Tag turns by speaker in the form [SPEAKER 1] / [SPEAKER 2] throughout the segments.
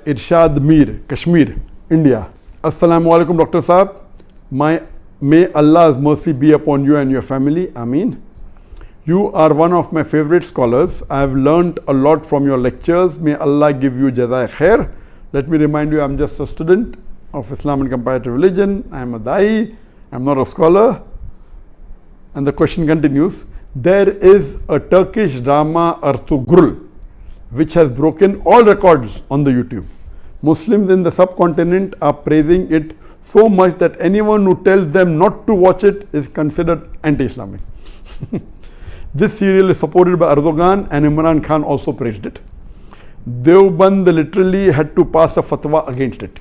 [SPEAKER 1] Irshad Mir, Kashmir, India. Assalamu alaikum, Dr. Saab. May Allah's mercy be upon you and your family. Ameen. You are one of my favorite scholars. I have learnt a lot from your lectures. May Allah give you jazai khair. Let me remind you, I'm just a student of Islam and Comparative Religion. I'm a da'i. I'm not a scholar. And the question continues. There is a Turkish drama, Ertugrul, which has broken all records on the YouTube. Muslims in the subcontinent are praising it so much that anyone who tells them not to watch it is considered anti-Islamic. This serial is supported by Erdogan, and Imran Khan also praised it. Deoband literally had to pass a fatwa against it.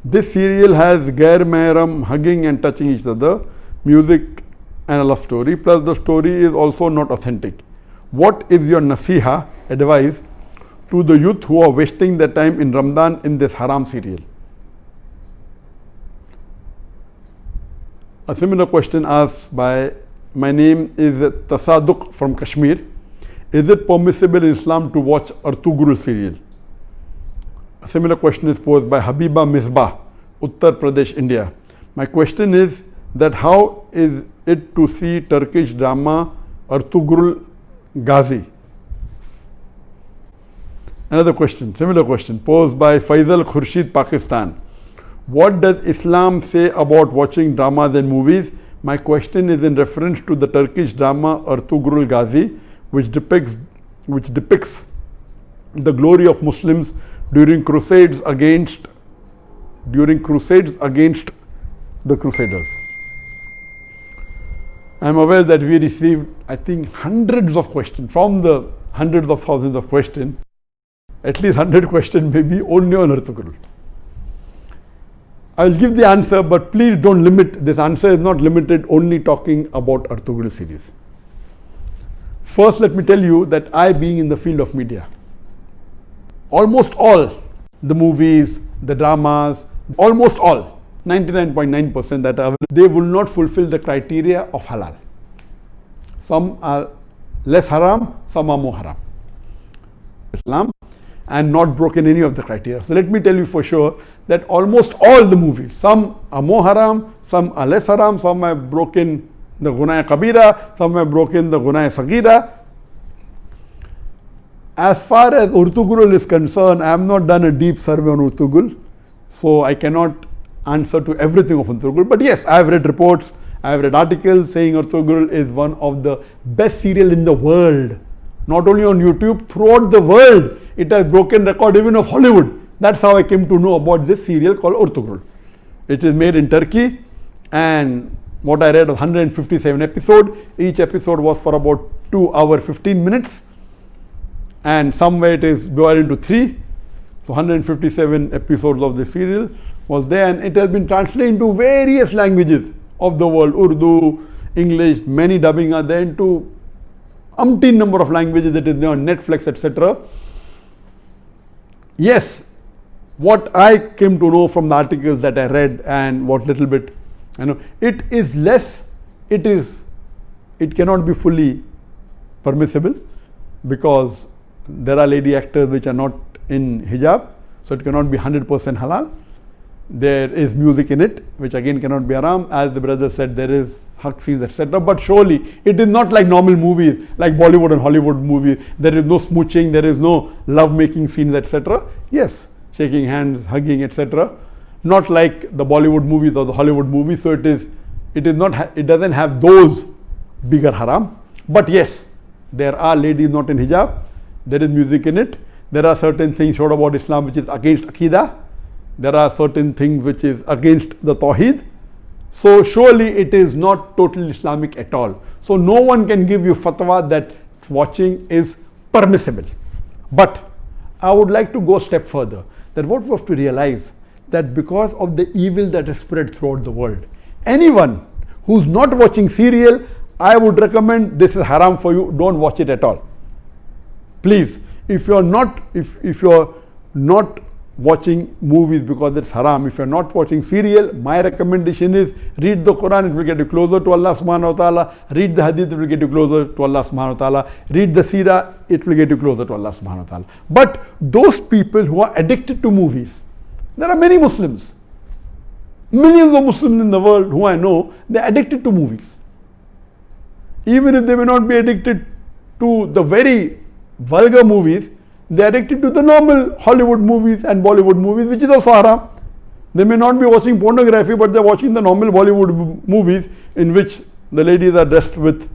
[SPEAKER 1] This serial has gair mehram, hugging and touching each other, music and a love story, plus the story is also not authentic. What is your nasiha, advice, to the youth who are wasting their time in Ramadan in this haram serial? A similar question asked by, my name is Tasadduq from Kashmir. Is it permissible in Islam to watch Ertugrul serial? A similar question is posed by Habiba Misbah, Uttar Pradesh, India. My question is that how is it to see Turkish drama Ertugrul Ghazi? Another question, similar question, posed by Faisal Khurshid, Pakistan. What does Islam say about watching dramas and movies? My question is in reference to the Turkish drama Ertugrul Ghazi, which depicts the glory of Muslims during crusades against the Crusaders. I am aware that we received, I think, hundreds of questions from the hundreds of thousands of questions. At least 100 questions maybe only on Ertugrul. I will give the answer, but please don't limit. This answer is not limited only talking about Ertugrul series. First, let me tell you that I, being in the field of media, almost all the movies, the dramas, almost all, 99.9% that are, they will not fulfill the criteria of halal. Some are less haram, some are more haram. Islam, and not broken any of the criteria. So let me tell you for sure that almost all the movies, some are more haram, some are less haram, some have broken the Gunaya Kabira, some have broken the Gunaya Sagira. As far as Ertugrul is concerned, I have not done a deep survey on Ertugrul, so I cannot answer to everything of Ertugrul. But yes, I have read reports, I have read articles saying Ertugrul is one of the best serial in the world. Not only on YouTube, throughout the world. It has broken record even of Hollywood. That's how I came to know about this serial called Ertugrul. It is made in Turkey, and what I read was 157 episodes. Each episode was for about 2 hours 15 minutes, and somewhere it is divided into 3. So 157 episodes of the serial was there, and it has been translated into various languages of the world. Urdu, English, many dubbing are there into umpteen number of languages that is there on Netflix, etc. Yes, what I came to know from the articles that I read and what little bit, it is less, it cannot be fully permissible because there are lady actors which are not in hijab, so it cannot be 100% halal. There is music in it, which again cannot be haram. As the brother said, there is hug scenes, etc. But surely it is not like normal movies, like Bollywood and Hollywood movies. There is no smooching, there is no love-making scenes, etc. Yes, shaking hands, hugging, etc. Not like the Bollywood movies or the Hollywood movies. So it doesn't have those bigger haram. But yes, there are ladies not in hijab. There is music in it. There are certain things shown about Islam which is against Aqidah. There are certain things which is against the Tawheed. So surely it is not totally Islamic at all. So no one can give you fatwa that watching is permissible. But I would like to go a step further, that what we have to realize that because of the evil that is spread throughout the world, anyone who's not watching serial, I would recommend this is haram for you, don't watch it at all. Please, if you're not watching movies because it's haram. If you're not watching serial, my recommendation is read the Quran, it will get you closer to Allah subhanahu wa ta'ala. Read the hadith, it will get you closer to Allah subhanahu wa ta'ala. Read the seerah, it will get you closer to Allah subhanahu wa ta'ala. But those people who are addicted to movies, there are many Muslims, millions of Muslims in the world who I know, they're addicted to movies. Even if they may not be addicted to the very vulgar movies, they are addicted to the normal Hollywood movies and Bollywood movies, which is also haram. They may not be watching pornography, but they are watching the normal Bollywood movies in which the ladies are dressed with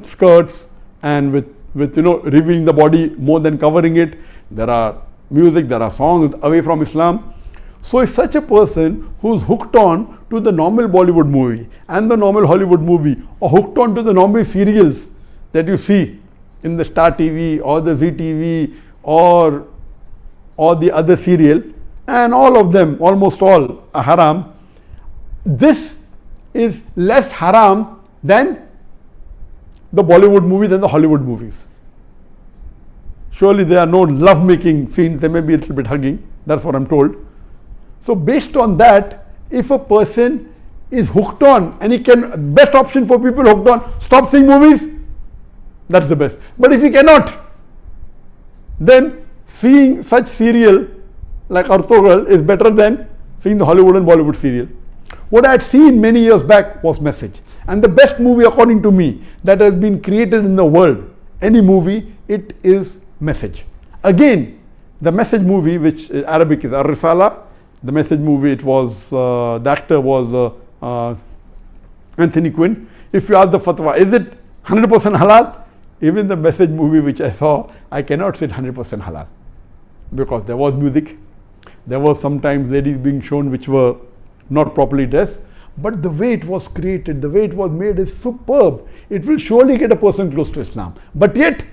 [SPEAKER 1] skirts and with revealing the body more than covering it. There are music, there are songs away from Islam. So if such a person who's hooked on to the normal Bollywood movie and the normal Hollywood movie, or hooked on to the normal serials that you see in the Star TV or the Zee TV or the other serial, and all of them, almost all, are haram, this is less haram than the Bollywood movies and the Hollywood movies. Surely there are no love-making scenes, there may be a little bit hugging, that's what I'm told. So based on that, if a person is hooked on, and he can, best option for people hooked on, stop seeing movies, that's the best. But if he cannot, then seeing such serial like Ertugrul is better than seeing the Hollywood and Bollywood serial. What I had seen many years back was Masjid. And the best movie according to me that has been created in the world, any movie, it is Masjid. Again, the Masjid movie, which Arabic is Ar-Risala, the Masjid movie, it was, the actor was Anthony Quinn. If you ask the fatwa, is it 100% halal? Even the Masjid movie which I saw, I cannot say 100% halal. Because there was music, there was sometimes ladies being shown which were not properly dressed. But the way it was created, the way it was made is superb. It will surely get a person close to Islam. But yet,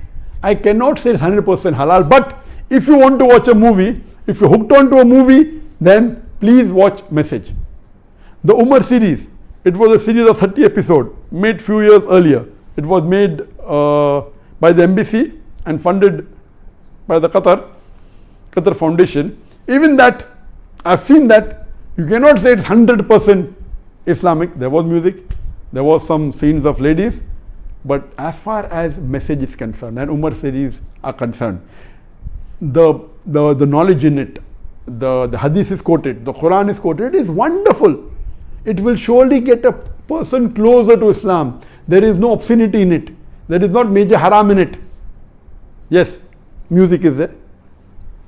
[SPEAKER 1] I cannot say it's 100% halal. But if you want to watch a movie, if you're hooked on to a movie, then please watch Masjid. The Ummah series, it was a series of 30 episodes, made few years earlier. It was made by the embassy and funded by the Qatar Foundation. Even that, I've seen that, you cannot say it's 100% Islamic. There was music, there was some scenes of ladies, but as far as Masjid is concerned and Ummah series are concerned, the knowledge in it, the hadith is quoted, the Quran is quoted, is wonderful. It will surely get a person closer to Islam. There is no obscenity in it. There is not major haram in it. Yes, music is there.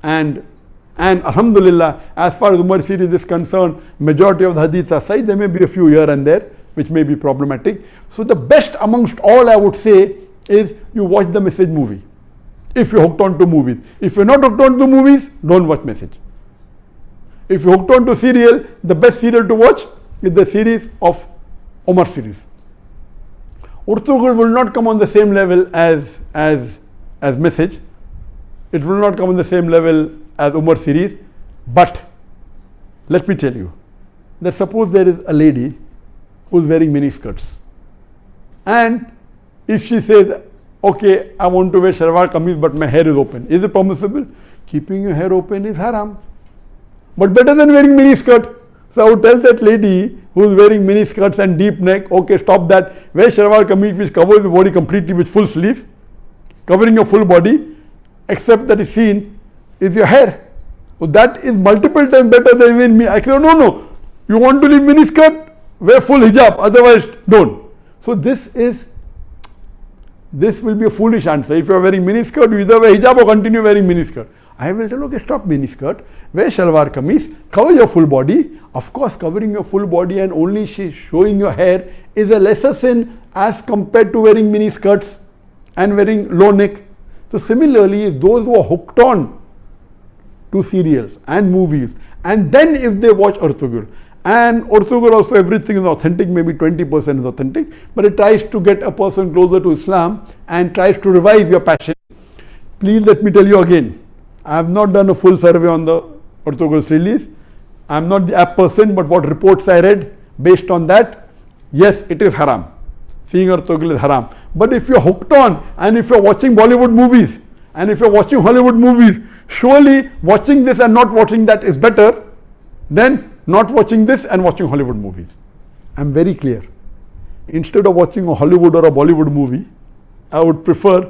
[SPEAKER 1] And Alhamdulillah, as far as Ummah series is concerned, majority of the hadiths are sahih. There may be a few here and there which may be problematic. So the best amongst all, I would say, is you watch the Masjid movie. If you're hooked on to movies. If you're not hooked on to movies, don't watch Masjid. If you're hooked on to serial, the best serial to watch is the series of Ummah series. Ertugrul will not come on the same level as Masjid. It will not come on the same level as Ummah series. But let me tell you that suppose there is a lady who is wearing mini skirts, and if she says, okay, I want to wear shalwar kameez but my hair is open, is it permissible? Keeping your hair open is haram, but better than wearing mini skirt. So I would tell that lady who is wearing mini skirts and deep neck, okay, stop that, wear shalwar kameez which covers the body completely with full sleeve, covering your full body, except that is seen is your hair. So that is multiple times better than wearing mini. I said, no, you want to leave mini skirt, wear full hijab, otherwise don't. So this will be a foolish answer. If you are wearing mini skirt, you either wear hijab or continue wearing mini skirt. I will tell, okay, stop mini skirt, wear shalwar kameez, cover your full body. Of course, covering your full body and only showing your hair is a lesser sin as compared to wearing mini skirts and wearing low neck. So similarly, if those who are hooked on to serials and movies, and then if they watch Ertugrul, and Ertugrul also everything is authentic, maybe 20% is authentic, but it tries to get a person closer to Islam and tries to revive your passion. Please let me tell you again, I have not done a full survey on the Ertugrul's release. I am not the apt person, but what reports I read, based on that, yes, it is haram. Seeing Ertugrul is haram. But if you are hooked on and if you are watching Bollywood movies And if you're watching Hollywood movies, surely watching this and not watching that is better than not watching this and watching Hollywood movies. I'm very clear. Instead of watching a Hollywood or a Bollywood movie, I would prefer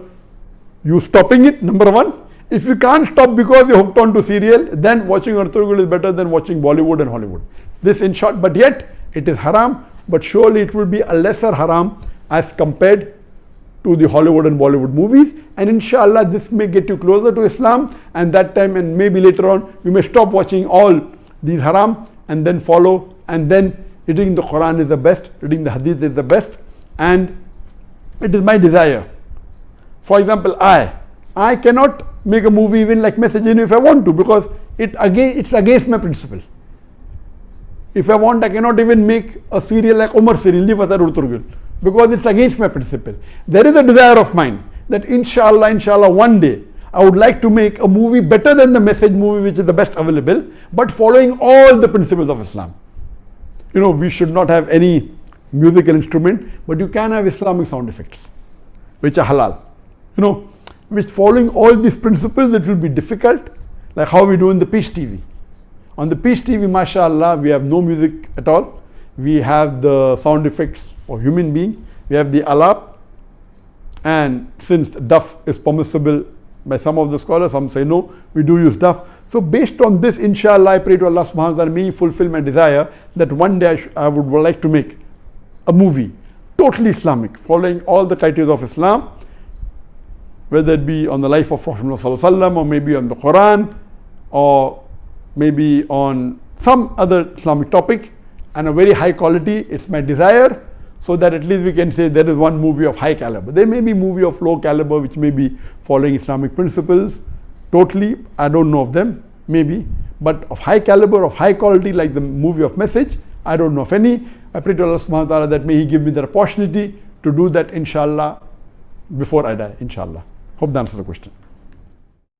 [SPEAKER 1] you stopping it, number one. If you can't stop because you're hooked on to serial, then watching Ertugrul is better than watching Bollywood and Hollywood. This in short, but yet it is haram, but surely it will be a lesser haram as compared to the Hollywood and Bollywood movies, and inshallah this may get you closer to Islam, and that time and maybe later on you may stop watching all these haram and then follow, and then reading the Quran is the best, reading the Hadith is the best. And it is my desire. For example, I cannot make a movie even like Masjid if I want to, because it's against my principle. If I want, I cannot even make a serial like Umar serial, Ertugrul, because it's against my principle. There is a desire of mine that inshallah one day I would like to make a movie better than the Message movie, which is the best available, but following all the principles of Islam. We should not have any musical instrument, but you can have Islamic sound effects, which are halal. Which following all these principles, it will be difficult, like how we do in the Peace TV. On the Peace TV, mashallah, we have no music at all. We have the sound effects of human being. We have the Allaah. And since duff is permissible by some of the scholars, some say no, we do use duff. So based on this, inshallah, I pray to Allah subhanahu wa ta'ala, may He fulfill my desire that one day I would like to make a movie, totally Islamic, following all the criteria of Islam, whether it be on the life of Prophet Muhammad or maybe on the Quran, or maybe on some other Islamic topic, and a very high quality. It's my desire, so that at least we can say there is one movie of high caliber. There may be movie of low caliber which may be following Islamic principles totally, I don't know of them, maybe, but of high caliber, of high quality, like the movie of Message, I don't know of any. I pray to Allah subhanahu wa ta'ala that may He give me the opportunity to do that, inshallah, before I die, inshallah. Hope that answers the question.